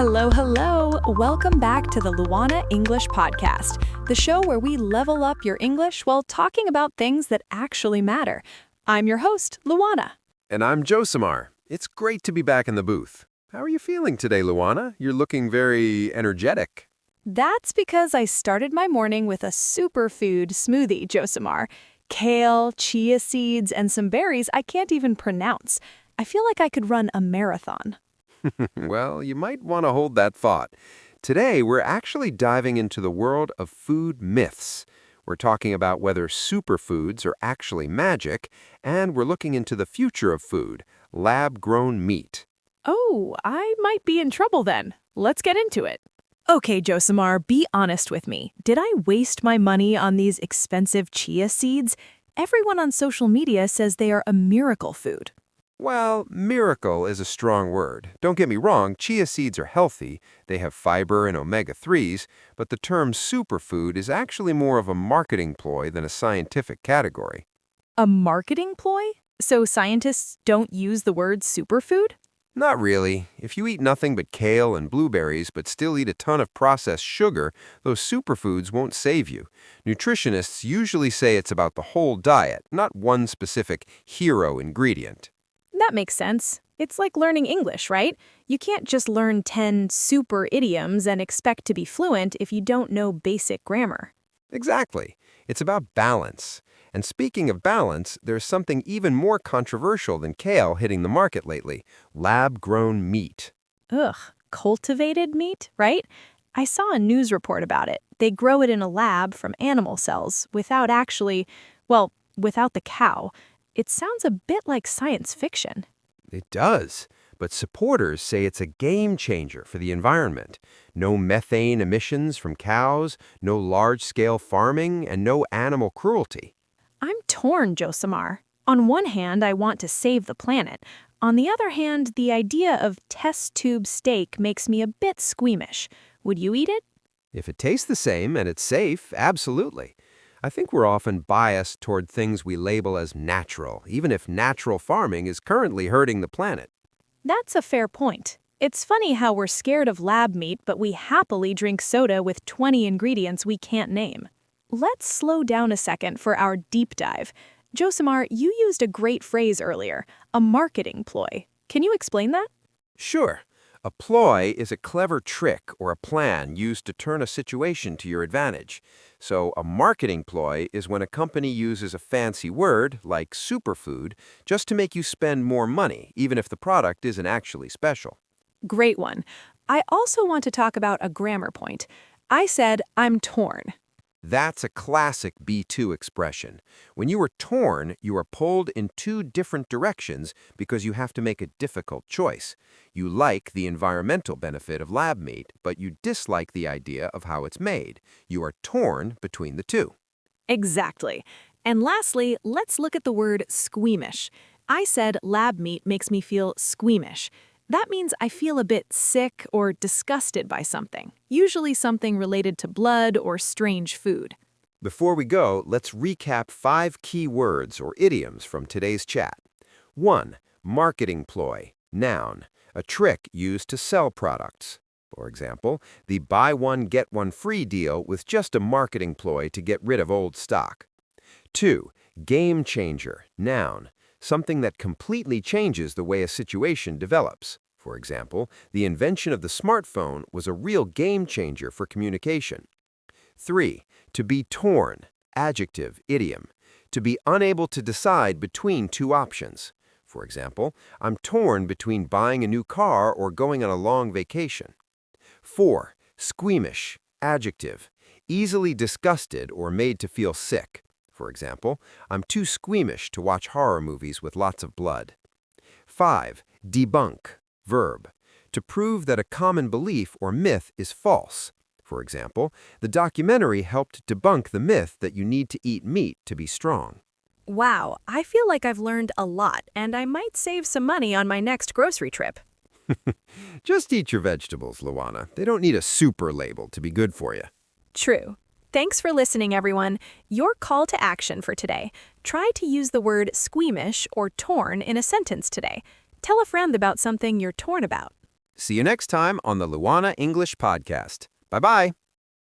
Hello, hello. Welcome back to the Luana English Podcast, the show where we level up your English while talking about things that actually matter. I'm your host, Luana. And I'm Josimar. It's great to be back in the booth. How are you feeling today, Luana? You're looking very energetic. That's because I started my morning with a superfood smoothie, Josimar. Kale, chia seeds, and some berries I can't even pronounce. I feel like I could run a marathon. Well, you might want to hold that thought. Today, we're actually diving into the world of food myths. We're talking about whether superfoods are actually magic, and we're looking into the future of food, lab-grown meat. Oh, I might be in trouble then. Let's get into it. Okay, Josimar, be honest with me. Did I waste my money on these expensive chia seeds? Everyone on social media says they are a miracle food. Well, miracle is a strong word. Don't get me wrong, chia seeds are healthy. They have fiber and omega-3s, but the term superfood is actually more of a marketing ploy than a scientific category. A marketing ploy? So scientists don't use the word superfood? Not really. If you eat nothing but kale and blueberries but still eat a ton of processed sugar, those superfoods won't save you. Nutritionists usually say it's about the whole diet, not one specific hero ingredient. That makes sense. It's like learning English, right? You can't just learn 10 super idioms and expect to be fluent if you don't know basic grammar. Exactly. It's about balance. And speaking of balance, there's something even more controversial than kale hitting the market lately: lab-grown meat. Ugh, cultivated meat, right? I saw a news report about it. They grow it in a lab from animal cells without without the cow. It sounds a bit like science fiction. It does, but supporters say it's a game changer for the environment. No methane emissions from cows, no large-scale farming, and no animal cruelty. I'm torn, Josimar. On one hand, I want to save the planet. On the other hand, the idea of test tube steak makes me a bit squeamish. Would you eat it? If it tastes the same and it's safe, absolutely. I think we're often biased toward things we label as natural, even if natural farming is currently hurting the planet. That's a fair point. It's funny how we're scared of lab meat, but we happily drink soda with 20 ingredients we can't name. Let's slow down a second for our deep dive. Josimar, you used a great phrase earlier, a marketing ploy. Can you explain that? Sure. A ploy is a clever trick or a plan used to turn a situation to your advantage. So a marketing ploy is when a company uses a fancy word, like superfood, just to make you spend more money, even if the product isn't actually special. Great one. I also want to talk about a grammar point. I said, I'm torn. That's a classic B2 expression. When you are torn, you are pulled in two different directions because you have to make a difficult choice. You like the environmental benefit of lab meat, but you dislike the idea of how it's made. You are torn between the two. Exactly. And lastly, let's look at the word squeamish. I said lab meat makes me feel squeamish. That means I feel a bit sick or disgusted by something, usually something related to blood or strange food. Before we go, let's recap 5 key words or idioms from today's chat. 1. Marketing ploy, noun, a trick used to sell products. For example, the buy one, get one free deal was just a marketing ploy to get rid of old stock. 2. Game changer, noun, something that completely changes the way a situation develops. For example, the invention of the smartphone was a real game changer for communication. 3. To be torn, adjective, idiom, to be unable to decide between two options. For example, I'm torn between buying a new car or going on a long vacation. 4. Squeamish, adjective, easily disgusted or made to feel sick. For example, I'm too squeamish to watch horror movies with lots of blood. 5. Debunk, verb, to prove that a common belief or myth is false. For example, the documentary helped debunk the myth that you need to eat meat to be strong. Wow, I feel like I've learned a lot, and I might save some money on my next grocery trip. Just eat your vegetables, Luana. They don't need a super label to be good for you. True. Thanks for listening, everyone. Your call to action for today. Try to use the word squeamish or torn in a sentence today. Tell a friend about something you're torn about. See you next time on the Luana English Podcast. Bye-bye.